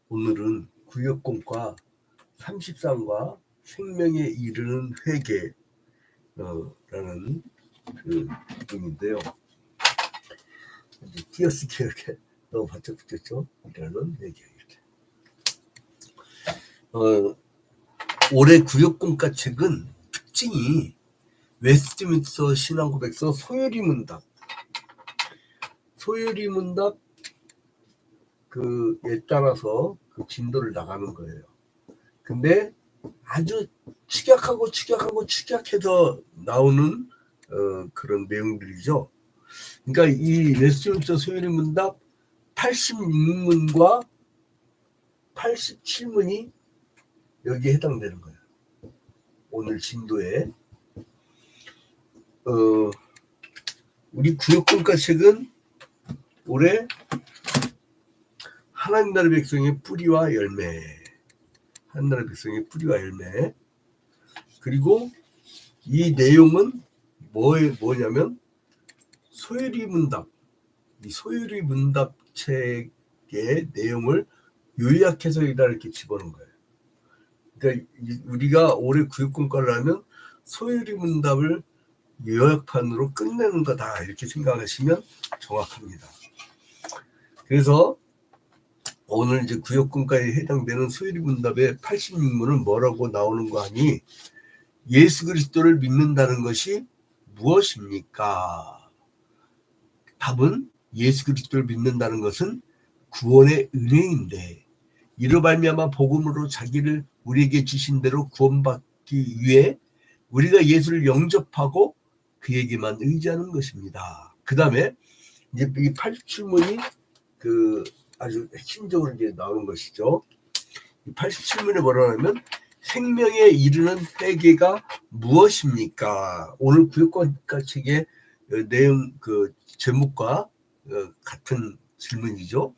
오늘은 구역공과 33과 생명에 이르는 회개 라는 부분인데요. 띄어쓰기 이렇게 너무 바짝 붙였죠. 이라는 회개 이렇게. 올해 구역공과 책은 특징이 웨스트민스터 신앙고백서 소요리 문답 그에 따라서 그 진도를 나가는 거예요. 근데 아주 축약해서 나오는 그런 내용들이죠. 그러니까 이 웨스트민스터 소요리 문답 86문과 87문이 여기에 해당되는 거예요. 오늘 진도에 우리 구역공과 책은 올해 하나님 나라 백성의 뿌리와 열매, 하나님 나라 백성의 뿌리와 열매. 그리고 이 내용은 뭐냐면 소요리 문답, 이 소요리 문답 책의 내용을 요약해서 이렇게 집어넣은 거예요. 그러니까 우리가 올해 구역공과를 하면 소요리 문답을 요약판으로 끝내는 거다 이렇게 생각하시면 정확합니다. 그래서 오늘 이제 구역공과에 해당되는 소요리 문답의 86문은 뭐라고 나오는 거 하니 예수 그리스도를 믿는다는 것이 무엇입니까? 답은 예수 그리스도를 믿는다는 것은 구원의 은혜인데 이로 말미암아 복음으로 자기를 우리에게 주신 대로 구원받기 위해 우리가 예수를 영접하고 그에게만 의지하는 것입니다. 그 다음에 이제 이 87문이 아주 핵심적으로 이제 나오는 것이죠. 이 87문에 뭐라 하면 생명에 이르는 회개가 무엇입니까? 오늘 구역공과 책의 내용 제목과 같은 질문이죠.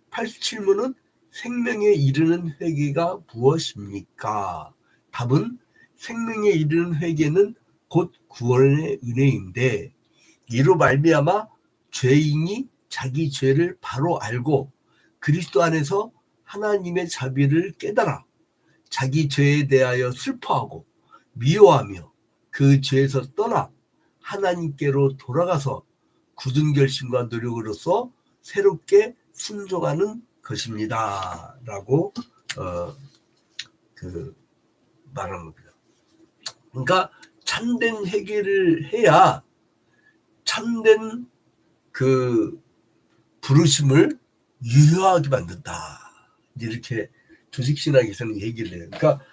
87문은 생명에 이르는 회개가 무엇입니까? 답은 생명에 이르는 회개는 곧 구원의 은혜인데 이로 말미암아 죄인이 자기 죄를 바로 알고 그리스도 안에서 하나님의 자비를 깨달아 자기 죄에 대하여 슬퍼하고 미워하며 그 죄에서 떠나 하나님께로 돌아가서 굳은 결심과 노력으로서 새롭게 순종하는 것입니다. 라고 말하는 겁니다. 그러니까 참된 회개를 해야 참된 부르심을 유효하게 만든다. 이렇게 조직신학에서는 얘기를 해요. 그러니까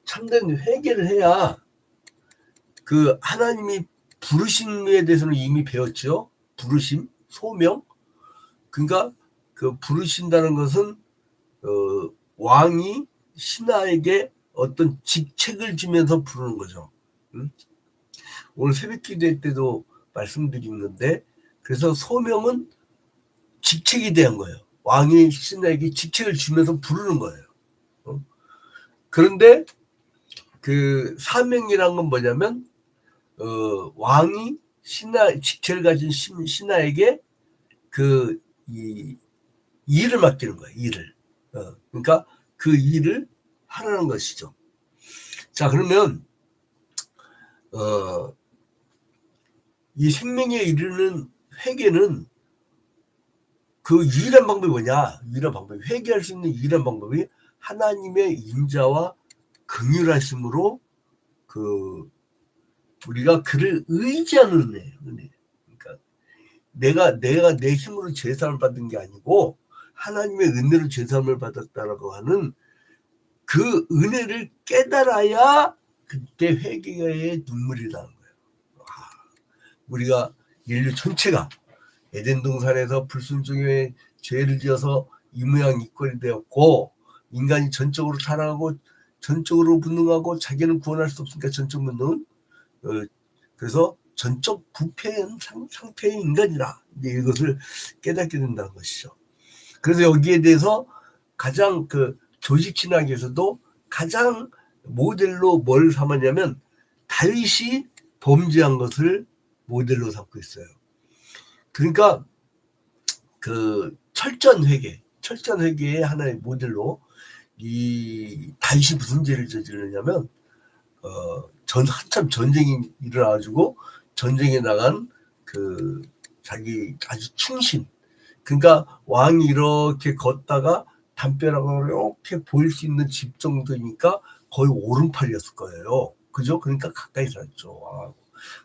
참된 회개를 해야 하나님이 부르심에 대해서는 이미 배웠죠. 부르심, 소명. 그러니까 부르신다는 것은 왕이 신하에게 어떤 직책을 주면서 부르는 거죠. 오늘 새벽기도 때도 말씀드리는데 그래서 소명은 직책에 대한 거예요. 왕이 신하에게 직책을 주면서 부르는 거예요. 그런데 사명이란 건 뭐냐면 왕이 직책을 가진 신하에게 이 일을 맡기는 거예요. 일을. 그러니까 그 일을 하라는 것이죠. 자, 그러면 이 생명에 이르는 회개는 유일한 방법이 뭐냐? 유일한 방법이 회개할 수 있는 유일한 방법이 하나님의 인자와 긍휼하심으로 우리가 그를 의지하는 은혜. 그러니까 내가 내 힘으로 죄사함을 받은 게 아니고 하나님의 은혜로 죄사함을 받았다라고 하는 그 은혜를 깨달아야 그때 회개의 눈물이 나는 거예요. 우리가 인류 전체가 에덴 동산에서 불순종의 죄를 지어서 이 모양 이 꼴이 되었고 인간이 전적으로 타락하고 전적으로 분능하고 자기는 구원할 수 없으니까 전적 분능. 그래서 전적 부패한 상태의 인간이라 이것을 깨닫게 된다는 것이죠. 그래서 여기에 대해서 가장 조직신학에서도 가장 모델로 뭘 삼았냐면 다윗이 범죄한 것을 모델로 삼고 있어요. 그러니까 철전회계의 하나의 모델로 이 다윗이 무슨 죄를 저지르냐면 한참 전쟁이 일어나가지고 전쟁에 나간 그 자기 아주 충신, 그러니까 왕이 이렇게 걷다가 담벼락으로 이렇게 보일 수 있는 집 정도니까 거의 오른팔이었을 거예요. 그죠? 그러니까 가까이 살았죠, 왕하고.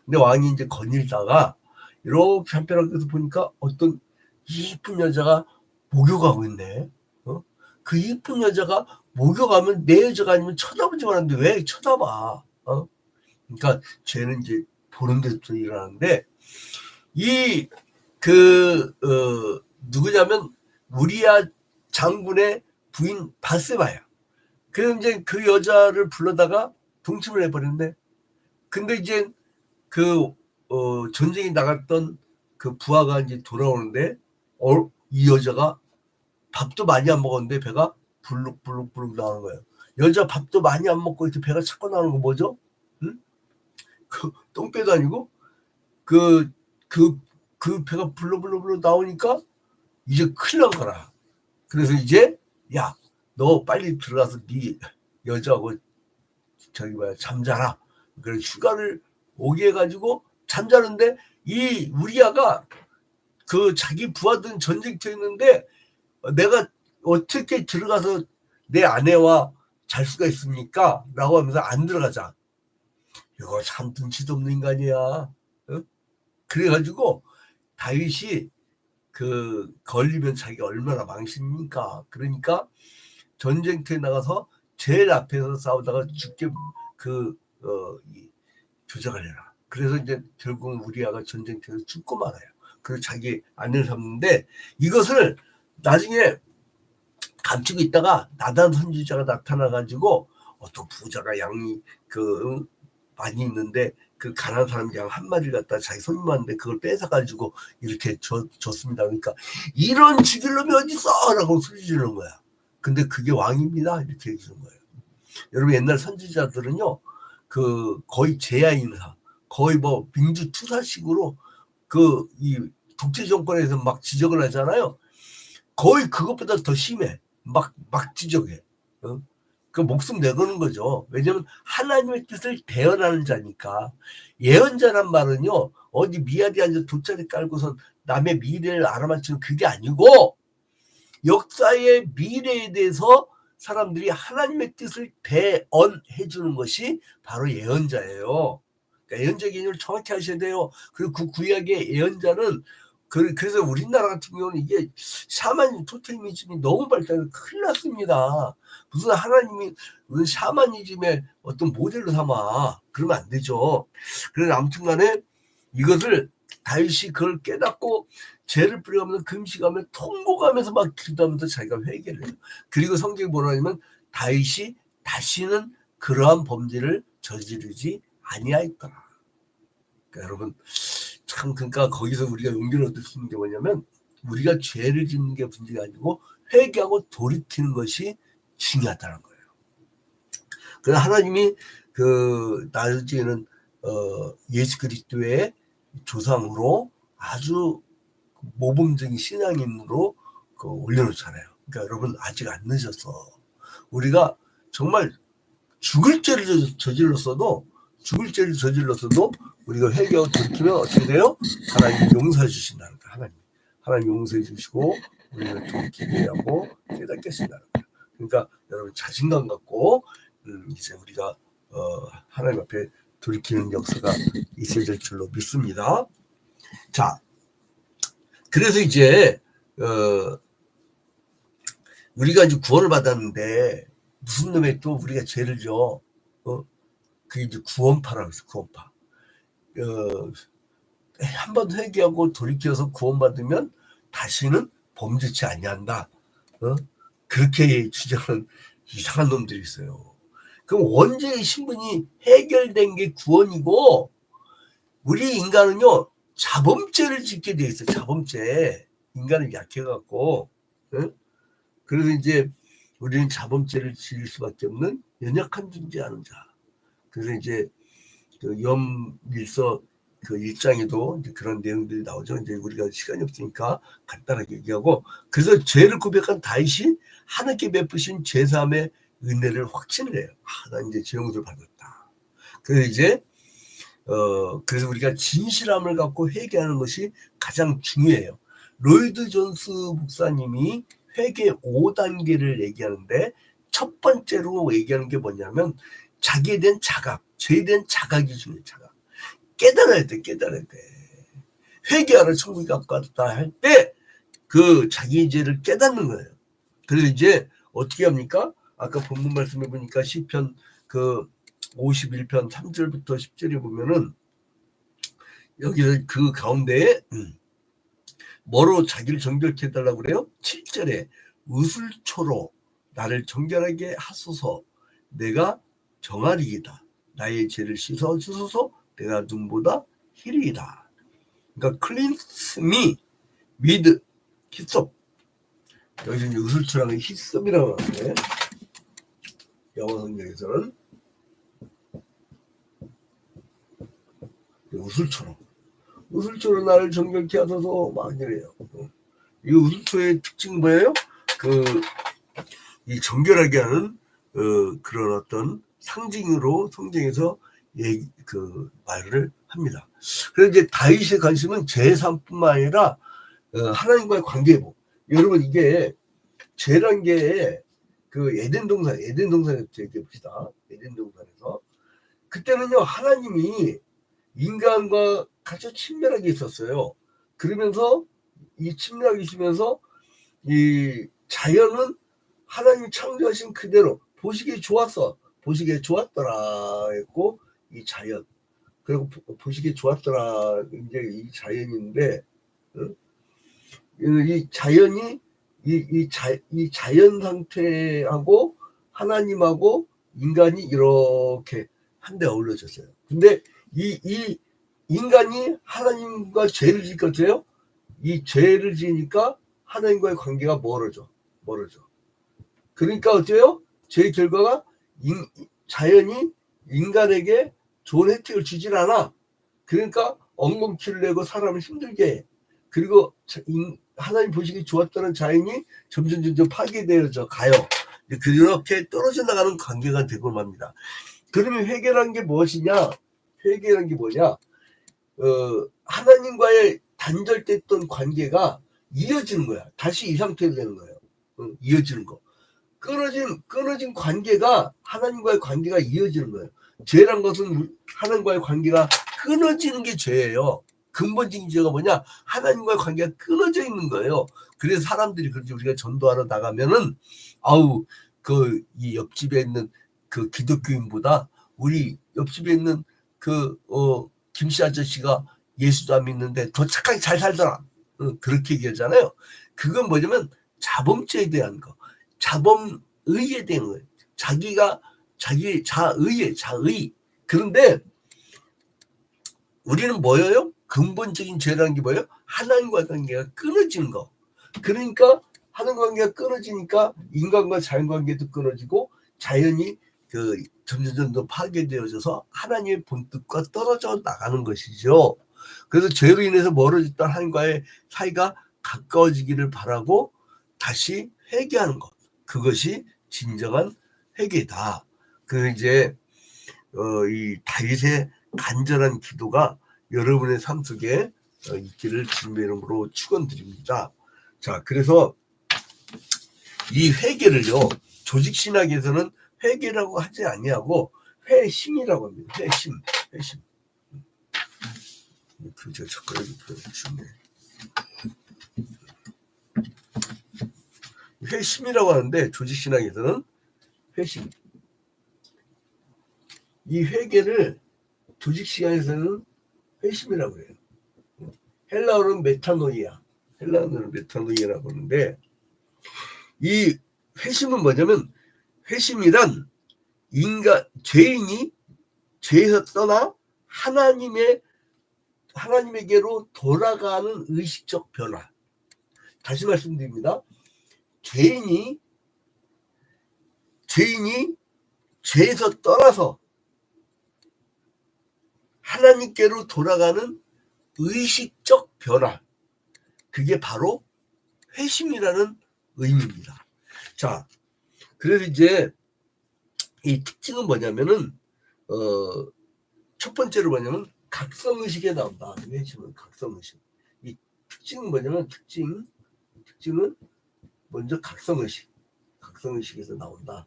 근데 왕이 이제 거닐다가 이렇게 담벼락에서 보니까 어떤 이쁜 여자가 목욕하고 있네. 그 이쁜 여자가 목욕하면 내 여자가 아니면 쳐다보지 말았는데 왜 쳐다봐? 그러니까 죄는 이제 보는 데서 일어나는데, 누구냐면 우리야 장군의 부인 바세바야. 그래서 이제 그 여자를 불러다가 동침을 해버렸네. 근데 이제 전쟁이 나갔던 그 부하가 이제 돌아오는데, 이 여자가 밥도 많이 안 먹었는데 배가 불룩불룩 나오는 거예요. 여자 밥도 많이 안 먹고 이렇게 배가 차고 나오는 거 뭐죠? 응? 그 똥배도 아니고 그 배가 불룩불룩 나오니까 이제 큰일 난 거라. 그래서 이제 야, 너 빨리 들어가서 네 여자하고 잠자라. 그래서 휴가를 오게 해가지고 잠자는데, 이 우리아가 그 자기 부하들은 전쟁터에 있는데 내가 어떻게 들어가서 내 아내와 잘 수가 있습니까? 라고 하면서 안 들어가자. 이거 참 눈치도 없는 인간이야. 그래가지고 다윗이 걸리면 자기가 얼마나 망신입니까? 그러니까 전쟁터에 나가서 제일 앞에서 싸우다가 죽게 조작을 해라. 그래서 이제 결국은 우리아가 전쟁터에서 죽고 말아요. 그래서 자기 아내를 잡는데, 이것을 나중에 감추고 있다가 나단 선지자가 나타나가지고 어떤 부자가 양이 많이 있는데 그 가난한 사람 양 한 마리를 갖다 자기 손님한테 그걸 뺏어가지고 이렇게 줬습니다. 그러니까 이런 죽일 놈이 어딨어! 라고 소리 지르는 거야. 근데 그게 왕입니다. 이렇게 해주는 거예요. 여러분, 옛날 선지자들은요, 거의 제야인사, 거의 뭐 민주투사식으로 이 독재 정권에서 막 지적을 하잖아요. 거의 그것보다 더 심해. 막 지적해. 그 목숨 내거는 거죠. 왜냐면 하나님의 뜻을 대언하는 자니까. 예언자란 말은요, 어디 미아리 앉아 돗자리 깔고선 남의 미래를 알아맞히는 그게 아니고, 역사의 미래에 대해서 사람들이 하나님의 뜻을 대언해 주는 것이 바로 예언자예요. 그러니까 예언자 개념을 정확히 하셔야 돼요. 그리고 그 구약의 예언자는 그래서 우리나라 같은 경우는 이게 샤머니즘, 토테미즘이 너무 발달해서 큰일 났습니다. 무슨 하나님이 샤머니즘의 어떤 모델로 삼아. 그러면 안 되죠. 그래서 아무튼 간에 이것을 다윗이 그걸 깨닫고 죄를 뿌려가면서 금식하며 통곡하면서 막 기도하면서 자기가 회개를 해요. 그리고 성경이 뭐라 하냐면 다윗이 다시는 그러한 범죄를 저지르지 아니하였더라. 그러니까 여러분, 참, 그러니까 거기서 우리가 용기를 얻을 수 있는 게 뭐냐면, 우리가 죄를 짓는 게 문제가 아니고 회개하고 돌이키는 것이 중요하다는 거예요. 그래서 하나님이 나중에는 예수 그리스도의 조상으로 아주 모범적인 신앙인으로 올려놓잖아요. 그러니까 여러분, 아직 안 늦었어. 우리가 정말 죽을 죄를 저질렀어도 우리가 회개하고 돌이키면 어떻게 돼요? 하나님이 용서해 주신다는 거예요. 하나님 용서해 주시고 우리를 돌이키게 하고 깨닫게 하신다는 거예요. 그러니까 여러분, 자신감 갖고 이제 우리가 하나님 앞에 돌이키는 역사가 있어야 될 줄로 믿습니다. 자, 그래서 이제 우리가 이제 구원을 받았는데 무슨 놈에 또 우리가 죄를 져? 그게 이제 구원파라고 해서 구원파. 한번 회개하고 돌이켜서 구원받으면 다시는 범죄치 아니한다. 그렇게 주장하는 이상한 놈들이 있어요. 그럼 원죄의 신분이 해결된 게 구원이고, 우리 인간은요, 자범죄를 짓게 돼 있어요. 자범죄. 인간은 약해갖고. 그래서 이제 우리는 자범죄를 지을 수밖에 없는 연약한 존재하는 자. 그래서 이제 염밀서 그 1장에도 이제 그런 내용들이 나오죠. 이제 우리가 시간이 없으니까 간단하게 얘기하고, 그래서 죄를 고백한 다윗이 하나님께 베푸신 제3의 은혜를 확신을 해요. 나 이제 죄 용서를 받았다. 그래서 이제 그래서 우리가 진실함을 갖고 회개하는 것이 가장 중요해요. 로이드 존스 목사님이 회개 5단계를 얘기하는데, 첫 번째로 얘기하는 게 뭐냐면 자기에 대한 자각, 죄에 대한 자각이 중요해요. 자각. 깨달아야 돼. 회개하라 천국이 가깝다 할 때 그 자기의 죄를 깨닫는 거예요. 그래서 이제 어떻게 합니까? 아까 본문 말씀해 보니까 시편 그 51편 3절부터 10절에 보면은 여기서 그 가운데에 뭐로 자기를 정결케 해달라고 그래요? 7절에 의술초로 나를 정결하게 하소서, 내가 정하리이다. 나의 죄를 씻어 주소서, 내가 눈보다 희리이다. 그러니까 cleanse me with hyssop. 여기서 이제 의술초라는 히썹이라고 하는데, 영어 성경에서는 의술초로 나를 정결케 하소서 막 이래요. 이 의술초의 특징은 뭐예요? 이 정결하게 하는 그런 어떤 상징으로 성경에서 그 말을 합니다. 그래서 이제 다윗의 관심은 제3뿐만 아니라 하나님과의 관계고, 여러분 이게 죄란 게 그 에덴 동산에서 얘기해 봅시다. 에덴 동산에서 그때는요, 하나님이 인간과 같이 친밀하게 있었어요. 그러면서 이 친밀하게 있으면서 이 자연은 하나님이 창조하신 그대로 보시기에 좋았더라 했고, 이 자연, 그리고 보시기에 좋았더라, 이제 이 자연인데, 이 자연이 이 자연 상태하고 하나님하고 인간이 이렇게 한데 어우러졌어요. 근데 이 인간이 하나님과 죄를 짓거든요. 이 죄를 지으니까 하나님과의 관계가 멀어져. 그러니까 어때요? 죄의 결과가 자연이 인간에게 좋은 혜택을 주질 않아. 그러니까 엉겅퀴를 내고 사람을 힘들게 해. 그리고 하나님 보시기 좋았다는 자연이 점점 파괴되어져 가요. 그렇게 떨어져 나가는 관계가 되고 맙니다. 그러면 회개라는 게 무엇이냐? 회개라는 게 뭐냐? 하나님과의 단절됐던 관계가 이어지는 거야. 다시 이 상태로 되는 거예요. 이어지는 거. 끊어진 관계가, 하나님과의 관계가 이어지는 거예요. 죄란 것은 하나님과의 관계가 끊어지는 게 죄예요. 근본적인 죄가 뭐냐? 하나님과의 관계가 끊어져 있는 거예요. 그래서 사람들이, 그렇죠, 우리가 전도하러 나가면은 이 옆집에 있는 그 기독교인보다 우리 옆집에 있는 김씨 아저씨가 예수도 안 믿는데 더 착하게 잘 살더라, 그렇게 얘기하잖아요. 그건 뭐냐면 자범죄에 대한 거, 자범의에 대한 거예요. 자기 자의. 그런데 우리는 뭐예요? 근본적인 죄라는 게 뭐예요? 하나님과의 관계가 끊어진 거. 그러니까 하나님과 관계가 끊어지니까 인간과 자연 관계도 끊어지고, 자연이 점점 파괴되어져서 하나님의 본뜻과 떨어져 나가는 것이죠. 그래서 죄로 인해서 멀어졌던 하나님과의 사이가 가까워지기를 바라고 다시 회개하는 것, 그것이 진정한 회개다. 이제 이 다윗의 간절한 기도가 여러분의 삶 속에 있기를 주님의 이름으로 축원드립니다. 자, 그래서 이 회개를요, 조직 신학에서는 회개라고 하지 아니하고 회심이라고 합니다. 회심. 제가 젓가락이 주네. 회심이라고 하는데, 조직 신학에서는 회심. 이 회개를 조직 신학에서는 회심이라고 해요. 헬라어는 메타노이아라고 하는데, 이 회심은 뭐냐면, 회심이란 죄인이 죄에서 떠나 하나님에게로 돌아가는 의식적 변화. 다시 말씀드립니다. 죄인이 죄에서 떠나서 하나님께로 돌아가는 의식적 변화, 그게 바로 회심이라는 의미입니다. 자, 그래서 이제 이 특징은 뭐냐면은 첫 번째로 뭐냐면 각성의식에 나온다. 회심은 각성의식. 이 특징은 뭐냐면 특징은 먼저 각성의식에서 나온다.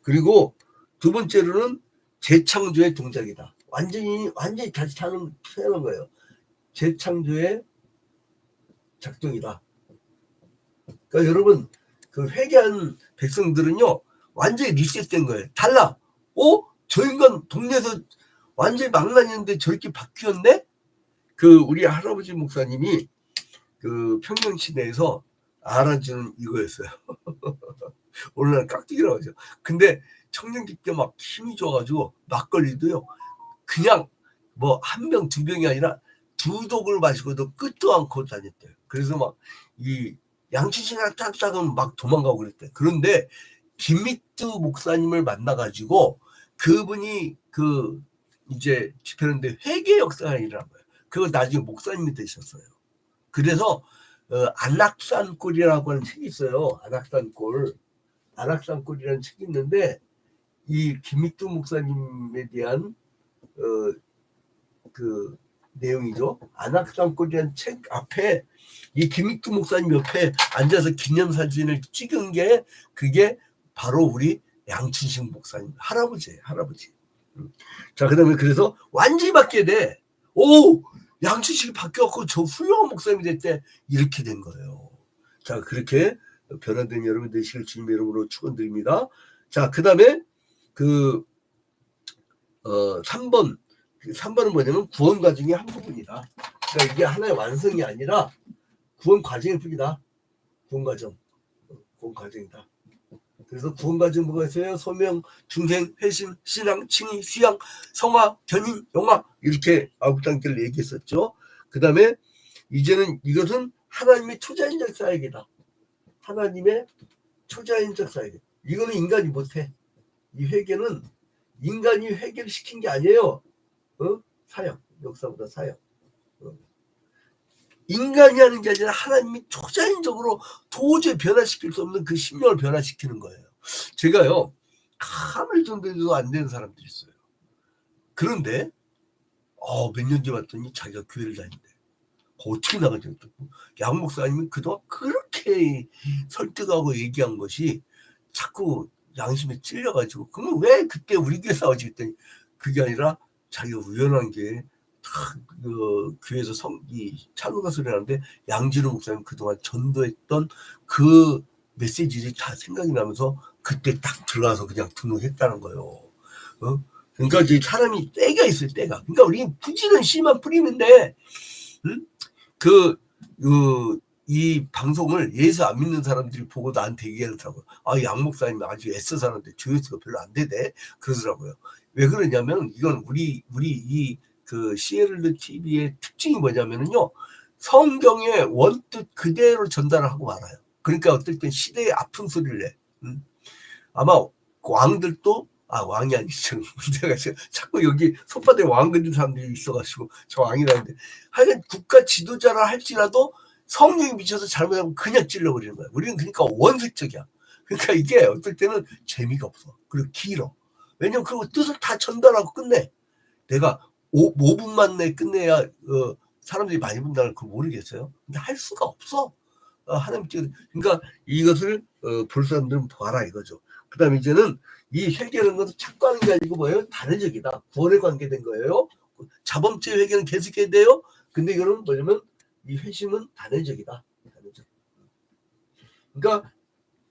그리고 두 번째로는 재창조의 동작이다. 완전히 다시 태어난 거예요. 재창조의 작동이다. 그러니까 여러분, 그 회개한 백성들은요, 완전히 리셋된 거예요. 달라. 저 인간 동네에서 완전히 망나니인데 저렇게 바뀌었네? 우리 할아버지 목사님이 그 평양 시내에서 알아주는 이거였어요. 오늘날 깍두기라고 하죠. 근데 청년기 때 막 힘이 좋아가지고 막걸리도요, 그냥 뭐 한 병, 두 병이 아니라 두 독을 마시고도 끝도 않고 다녔대요. 그래서 막 이 양치질을 딱딱은 막 도망가고 그랬대. 그런데 김미뚜 목사님을 만나가지고 그분이 이제 집회하는데 회개 역사가 일어난 거예요. 그거 나중에 목사님이 되셨어요. 그래서 안락산골이라고 하는 책이 있어요. 안락산골이라는 책이 있는데, 이 김미뚜 목사님에 대한 그 내용이죠. 안락산골이라는 책 앞에 이 김미뚜 목사님 옆에 앉아서 기념사진을 찍은 게, 그게 바로 우리 양춘식 목사님 할아버지예요. 할아버지. 자, 그다음에 그래서 완전히 바뀌게 돼. 양춘식이 바뀌었고 저 훌륭한 목사님이 됐대. 이렇게 된 거예요. 자, 그렇게 변화된 여러분 되시길 주님의 이름으로 축원드립니다. 자, 그다음에 3번은 뭐냐면 구원 과정의 한 부분이다. 그러니까 이게 하나의 완성이 아니라 구원 과정일 뿐이다. 구원 과정이다. 그래서 구원 과정 뭐가 있어요? 소명, 중생, 회심, 신앙, 칭의, 수양, 성화, 견인, 영화, 이렇게 9단계를 얘기했었죠. 그 다음에 이제는 이것은 하나님의 초자연적 사역이다. 하나님의 초자연적 사역. 이거는 인간이 못해. 이 회개는 인간이 회개를 시킨 게 아니에요. 사역, 역사보다 사역. 인간이 하는 게 아니라 하나님이 초자연적으로 도저히 변화시킬 수 없는 그 심령을 변화시키는 거예요. 제가요, 감을 전도해도 안 되는 사람들이 있어요. 그런데 몇 년 뒤에 봤더니 자기가 교회를 다닌대. 어떻게 나가죠? 양 목사님은 그동안 그렇게 설득하고 얘기한 것이 자꾸 양심에 찔려가지고, 그러면 왜 그때 우리 교회 싸우지? 그랬더니 그게 아니라 자기가 우연한 게 교회에서 찬우가 소리하는데 양진호 목사님 그동안 전도했던 그 메시지들이 다 생각이 나면서 그때 딱 들어가서 그냥 등록했다는 거예요. 그러니까 이제 사람이 때가 있어요, 때가. 그러니까 우리 부지런 씨만 뿌리는데, 이 방송을 예수 안 믿는 사람들이 보고 나한테 얘기하더라고요. 양 목사님이 아주 애써 사는데 조회수가 별로 안 되대. 그러더라고요. 왜 그러냐면 이건 우리 CLD TV의 특징이 뭐냐면요, 성경의 원뜻 그대로 전달을 하고 말아요. 그러니까 어떨 땐 시대의 아픈 소리를 내. 아마 왕들도 왕이 아니죠. 내가 자꾸 여기 손바닥에 왕 그린 사람들이 있어가지고 저 왕이라는데, 하여간 국가 지도자라 할지라도 성령이 미쳐서 잘못하면 그냥 찔러버리는 거야. 우리는 그러니까 원색적이야. 그러니까 이게 어떨 때는 재미가 없어. 그리고 길어. 왜냐면 그리고 뜻을 다 전달하고 끝내. 내가 5분만 내 끝내야 사람들이 많이 본다는 걸 모르겠어요. 근데 할 수가 없어. 하나님께. 그러니까 이것을 볼 사람들은 봐라 이거죠. 그 다음에 이제는 이 회개라는 것은 착각하는 게 아니고 뭐예요? 단회적이다. 구원에 관계된 거예요. 자범죄 회개는 계속해야 돼요. 근데 이거는 뭐냐면 이 회심은 단회적이다. 단회적. 그러니까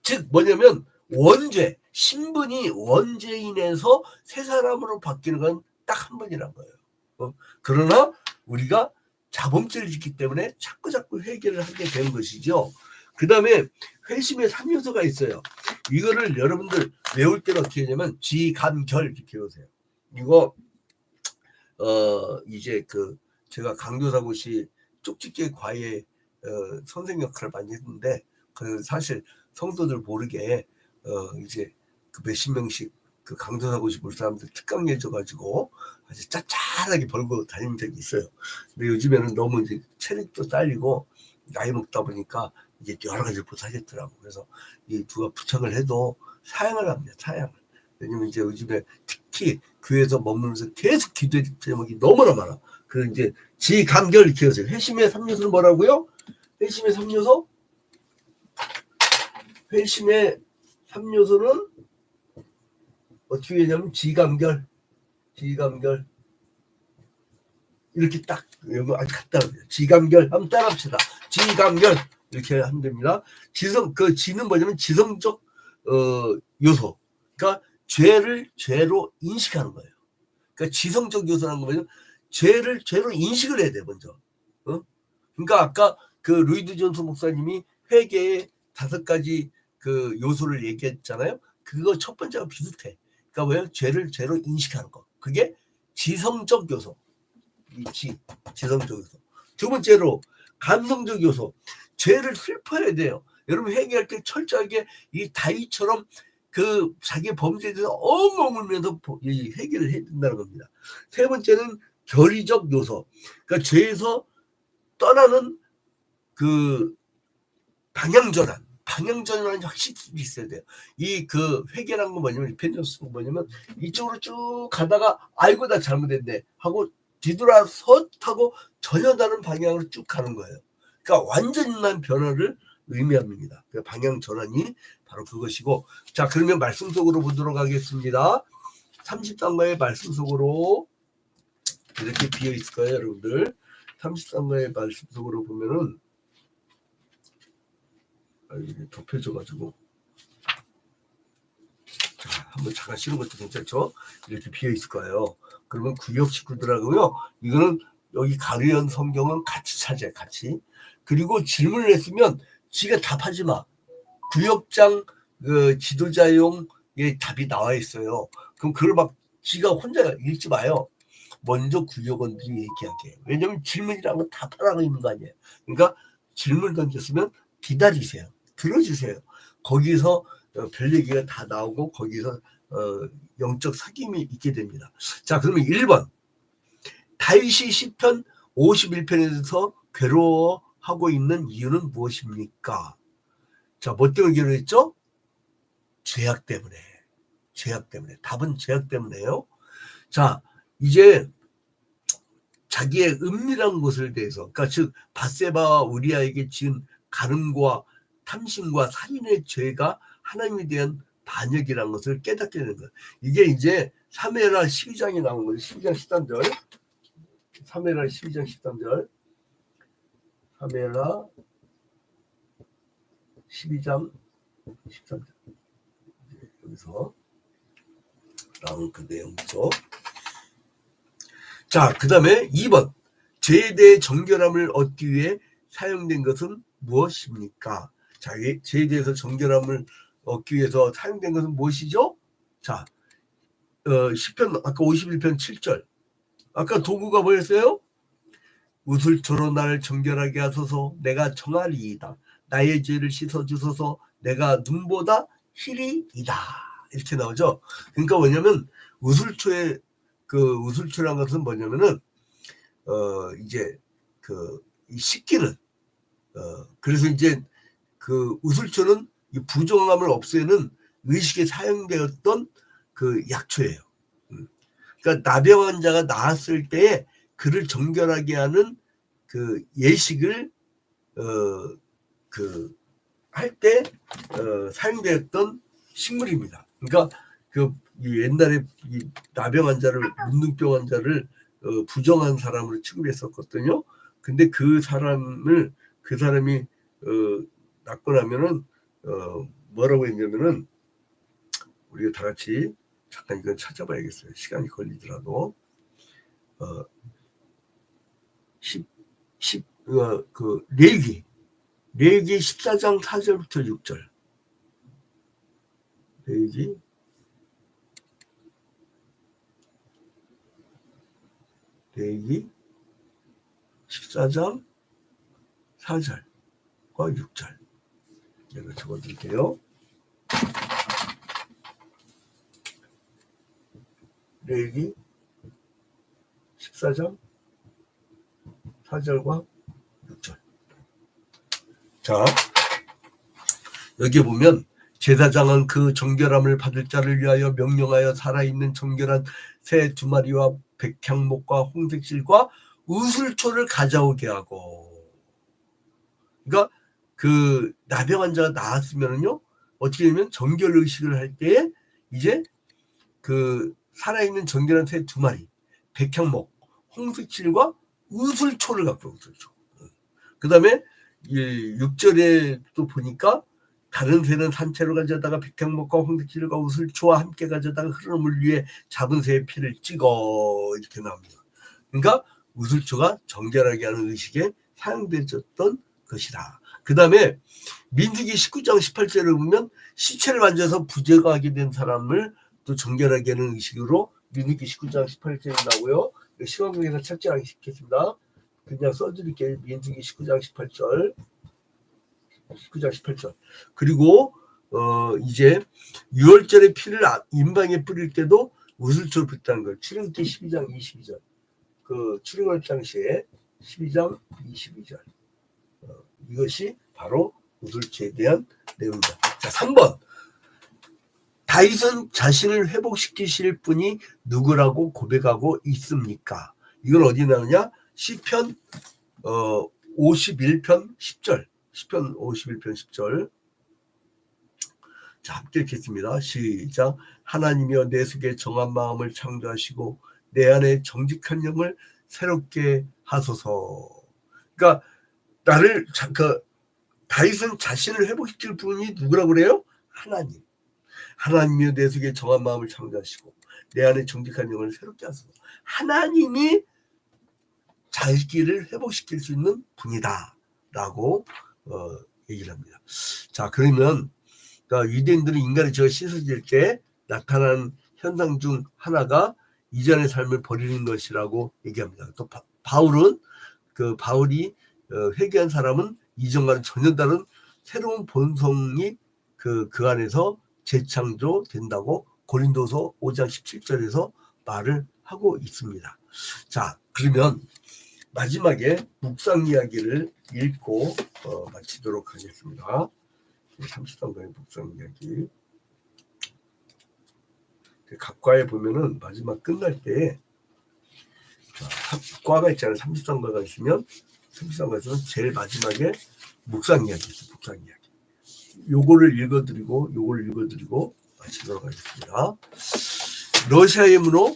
즉 뭐냐면 원죄, 신분이 원죄인에서 새 사람으로 바뀌는 건 딱 한 번이란 거예요. 그러나 우리가 자범죄를 짓기 때문에 자꾸 회개를 하게 되는 것이죠. 그 다음에 회심의 3요소가 있어요. 이거를 여러분들 외울 때는 어떻게 하냐면 지감결 이렇게 외우세요. 이거 이제 제가 강교사고시 쪽집게 과외 선생 역할을 많이 했는데, 사실 성도들 모르게 이제 몇십 명씩 그 강도사고 싶을 사람들 특강 내줘가지고 아주 짭짤하게 벌고 다닌 적이 있어요. 근데 요즘에는 너무 이제 체력도 딸리고 나이 먹다 보니까 이제 여러 가지 못 하겠더라고. 그래서 이 누가 부탁을 해도 사양을 합니다. 사양을. 왜냐면 이제 요즘에 특히 교회에서 머무르면서 계속 기도 제목이 너무나 많아. 그리고 이제 지감결 기어세요. 회심의 3요소는 뭐라고요? 회심의 3요소? 회심의 3요소는 어떻게 되냐면 지감결 이렇게 딱 여기 아주 간단합니다. 지감결 한번 따라합시다. 지감결 이렇게 하면 됩니다. 그 지는 뭐냐면 지성적 요소. 그러니까 죄를 죄로 인식하는 거예요. 그러니까 지성적 요소라는 거 뭐냐면 죄를 죄로 인식을 해야 돼 먼저. 그러니까 아까 그 루이드 존스 목사님이 회개의 5가지 그 요소를 얘기했잖아요. 그거 첫 번째가 비슷해. 그러니까 뭐예요? 죄를 죄로 인식하는 거. 그게 지성적 요소. 지성적 요소. 두 번째로 감성적 요소. 죄를 슬퍼해야 돼요. 여러분 회개할 때 철저하게 이 다윗처럼 그 자기 범죄에 대해서 엉엉 울면서 회개를 해야 된다는 겁니다. 세 번째는 결의적 요소. 그러니까 죄에서 떠나는 그 방향전환이 확실히 있어야 돼요. 이 그 회개라는 건 뭐냐면 리펜턴스가 뭐냐면 이쪽으로 쭉 가다가 아이고 나 잘못했네 하고 뒤돌아서 타고 전혀 다른 방향으로 쭉 가는 거예요. 그러니까 완전한 변화를 의미합니다. 그 방향 전환이 바로 그것이고, 자 그러면 말씀 속으로 보도록 하겠습니다. 30단과의 말씀 속으로 이렇게 비어 있을 거예요, 여러분들. 30단과의 말씀 속으로 보면은 이게 덮여져가지고 자 한번 잠깐 쉬는 것도 괜찮죠? 이렇게 비어 있을 거예요. 그러면 구역 식구들하고요. 이거는 여기 가르연 성경은 같이 찾아요, 같이. 그리고 질문을 했으면 지가 답하지 마. 구역장 그 지도자용의 답이 나와 있어요. 그럼 그걸 막 지가 혼자 읽지 마요. 먼저 구역원들이 얘기하게. 왜냐면 질문이라는 건 답하라고 있는 거 아니에요. 그러니까 질문 던졌으면 기다리세요. 들어주세요. 거기서 별 얘기가 다 나오고 거기서 영적 사귐이 있게 됩니다. 자 그러면 1번 다윗이 시편 51편에서 괴로워하고 있는 이유는 무엇입니까? 자, 뭐 때문에 괴로워했죠? 죄악 때문에. 답은 죄악 때문에요. 자 이제 자기의 은밀한 것을 대해서, 그러니까 즉 밧세바와 우리아에게 지은 간음과 탐심과 살인의 죄가 하나님에 대한 반역이라는 것을 깨닫게 되는 거예요. 이게 이제 사무엘하 12장에 나온 거예요. 12장 13절. 사무엘하 12장 13절. 사무엘하 12장 13절. 여기서 나온 그 내용이죠. 자, 그 다음에 2번. 죄에 대해 정결함을 얻기 위해 사용된 것은 무엇입니까? 자, 죄에 대해서 정결함을 얻기 위해서 사용된 것은 무엇이죠? 자, 10편, 아까 51편 7절. 아까 도구가 뭐였어요? 우슬초로 나를 정결하게 하소서 내가 정하리이다. 나의 죄를 씻어주소서 내가 눈보다 희리이다. 이렇게 나오죠. 그러니까 뭐냐면 우슬초의 그 우슬초라는 것은 뭐냐면은 이제 그 씻기는 그래서 이제 그 우슬초는 이 부정함을 없애는 의식에 사용되었던 그 약초예요. 그러니까 나병 환자가 나았을 때에 그를 정결하게 하는 그 예식을 그 할 때 사용되었던 식물입니다. 그러니까 그 옛날에 이 나병 환자를 문둥병 환자를 부정한 사람으로 취급했었거든요. 근데 그 사람이 낫고 나면은 뭐라고 했냐면은 우리가 다 같이 잠깐 이건 찾아봐야겠어요. 시간이 걸리더라도 레위기 14장 4절부터 6절. 레위기 14장 4절과 6절. 제가 적어드릴게요. 레위기 14장 4절과 6절. 자, 여기 보면 제사장은 그 정결함을 받을 자를 위하여 명령하여 살아있는 정결한 새 2마리와 백향목과 홍색실과 우슬초를 가져오게 하고, 그러니까 그 나병 환자가 나았으면은요 어떻게 되면 정결 의식을 할 때에 이제 그 살아있는 정결한 새 2마리, 백향목, 홍색실과 우슬초를 갖고 우슬초. 그 다음에 6절에 또 보니까 다른 새는 산채로 가져다가 백향목과 홍색실과 우슬초와 함께 가져다가 흐르는 물 위에 잡은 새의 피를 찍어 이렇게 나옵니다. 그러니까 우슬초가 정결하게 하는 의식에 사용되었던 것이다. 그 다음에 민수기 19장 18절을 보면 시체를 만져서 부제가 하게 된 사람을 또 정결하게 하는 의식으로 민수기 19장 18절이 나오고요. 시간국에서 찾지 않겠습니다. 그냥 써드릴게요. 민수기 19장 18절. 19장 18절. 그리고 이제 6월절에 피를 임방에 뿌릴 때도 우슬초를 붓다는 걸 출애굽기 12장 22절. 그 출애굽 당시에 12장 22절. 이것이 바로 우슬초에 대한 내용입니다. 자, 3번. 다윗은 자신을 회복시키실 분이 누구라고 고백하고 있습니까? 이건 어디 나오냐? 시편 51편 10절. 시편 51편 10절. 자, 함께 읽겠습니다. 시작. 하나님이여 내 속에 정한 마음을 창조하시고 내 안에 정직한 영을 새롭게 하소서. 그러니까 나를 다윗은 자신을 회복시킬 분이 누구라고 그래요? 하나님. 하나님이여 내 속에 정한 마음을 창조하시고 내 안에 정직한 영을 새롭게 하소서. 하나님이 자기를 회복시킬 수 있는 분이다 라고 얘기를 합니다. 자, 그러면 유대인들은 인간의 죄가 씻어질 때 나타난 현상 중 하나가 이전의 삶을 버리는 것이라고 얘기합니다. 또 바울은 바울이 회개한 사람은 이전과는 전혀 다른 새로운 본성이 그 안에서 재창조된다고 고린도서 5장 17절에서 말을 하고 있습니다. 자, 그러면 마지막에 묵상 이야기를 읽고 마치도록 하겠습니다. 33권의 묵상 이야기. 각과에 보면은 마지막 끝날 때 과가 있잖아요. 33과가 있으면 33과에서는 제일 마지막에 묵상 이야기 있어요. 묵상 이야기. 요거를 읽어드리고 마치도록 하겠습니다. 러시아의 문호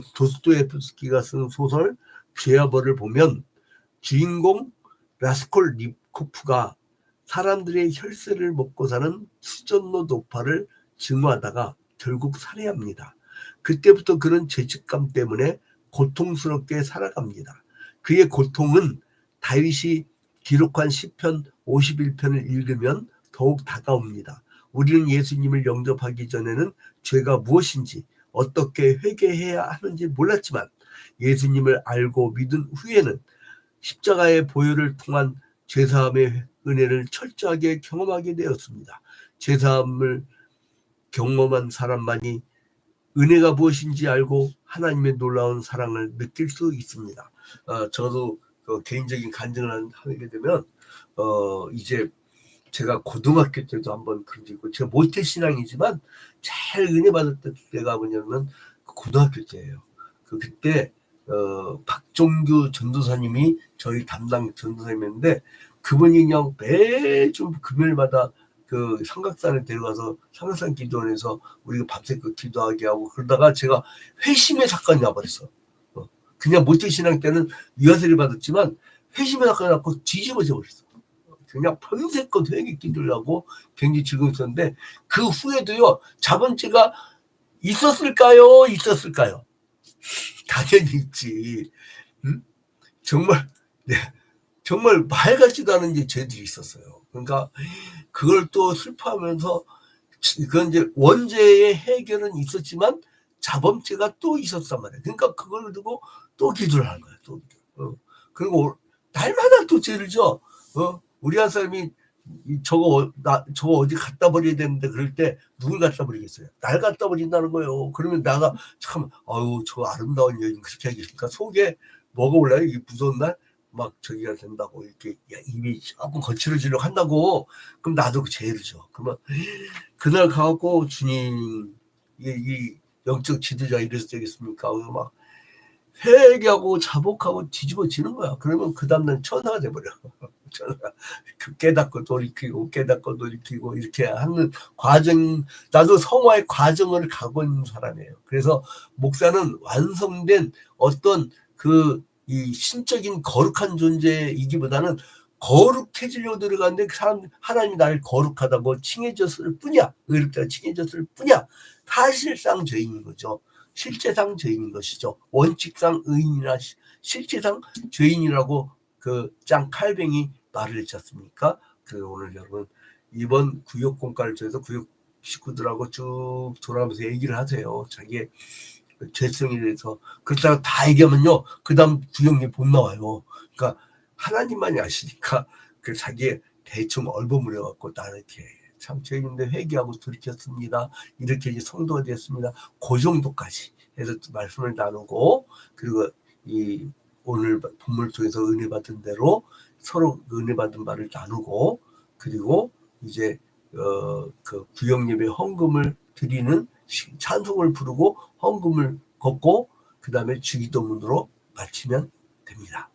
도스토옙스키가 쓴 소설 죄와 벌을 보면 주인공 라스콜니코프가 사람들의 혈세를 먹고 사는 수전노 노파를 증오하다가 결국 살해합니다. 그때부터 그런 죄책감 때문에 고통스럽게 살아갑니다. 그의 고통은 다윗이 기록한 시편 51편을 읽으면 더욱 다가옵니다. 우리는 예수님을 영접하기 전에는 죄가 무엇인지 어떻게 회개해야 하는지 몰랐지만 예수님을 알고 믿은 후에는 십자가의 보혈을 통한 죄사함의 은혜를 철저하게 경험하게 되었습니다. 죄사함을 경험한 사람만이 은혜가 무엇인지 알고 하나님의 놀라운 사랑을 느낄 수 있습니다. 저도 개인적인 간증을 하게 되면 이제 제가 고등학교 때도 한번 그런 적 있고, 제가 모태신앙이지만 제일 은혜 받았던 때가 뭐냐면 고등학교 때예요. 그때 박종규 전도사님이 저희 담당 전도사님이었는데, 그분이 그냥 매주 금요일마다 그 삼각산에 데려가서 삼각산 기도원에서 우리가 밤새고 기도하게 하고, 그러다가 제가 회심의 사건이 와버렸어. 그냥 모태신앙 때는 유아세를 받았지만 회심의 사건이 왔고 뒤집어져 버렸어. 그냥 평생껏 회개 기도를 하고 굉장히 즐거웠었는데, 그 후에도요 자본죄가 있었을까요? 당연히 있지. 정말 정말 말 같지도 않은 죄들이 있었어요. 그러니까 그걸 또 슬퍼하면서, 그건 이제 원죄의 해결은 있었지만 자범죄가 또 있었단 말이에요. 그러니까 그걸 두고 또 기도를 하는 거예요. 그리고 날마다 또 죄를 져. 우리 한 사람이 저거 어디 갖다 버려야 되는데 그럴 때 누굴 갖다 버리겠어요? 날 갖다 버린다는 거예요. 그러면 나가 참 아유 저 아름다운 여인 그렇게 하겠습니까? 속에 뭐가 올라요? 이 무서운 날 막 저기가 된다고 이렇게 입이 조금 거칠어지려고 한다고 그럼 나도 죄르죠. 그러면 그날 가고 주님 이 영적 지도자 이래서 되겠습니까? 막 회개하고 자복하고 뒤집어지는 거야. 그러면 그 다음날 천사가 돼버려. 천사가 깨닫고 돌이키고 깨닫고 돌이키고 이렇게 하는 과정, 나도 성화의 과정을 가고 있는 사람이에요. 그래서 목사는 완성된 어떤 이 신적인 거룩한 존재이기보다는 거룩해지려고 들어가는데 하나님이 나를 거룩하다고 칭해졌을 뿐이야. 의롭다 칭해졌을 뿐이야. 사실상 죄인인 거죠. 실제상 죄인인 것이죠. 원칙상 의인이나 실제상 죄인이라고 짱 칼뱅이 말을 했지 않습니까? 오늘 여러분 이번 구역 공과를 통해서 구역 식구들하고 쭉 돌아가면서 얘기를 하세요. 자기의 죄성에 대해서. 그렇다고 다 얘기하면요. 그 다음 구역이 못 나와요. 그러니까 하나님만이 아시니까 자기의 대충 얼버무려갖고 나는 이렇게 참 죄인인데 회개하고 돌이켰습니다. 이렇게 이제 성도가 되었습니다. 그 정도까지 해서 말씀을 나누고 그리고 이 오늘 본문을 통해서 은혜 받은 대로 서로 은혜 받은 바를 나누고 그리고 이제 그 구역 예배 헌금을 드리는 찬송을 부르고 헌금을 걷고 그 다음에 주기도문으로 마치면 됩니다.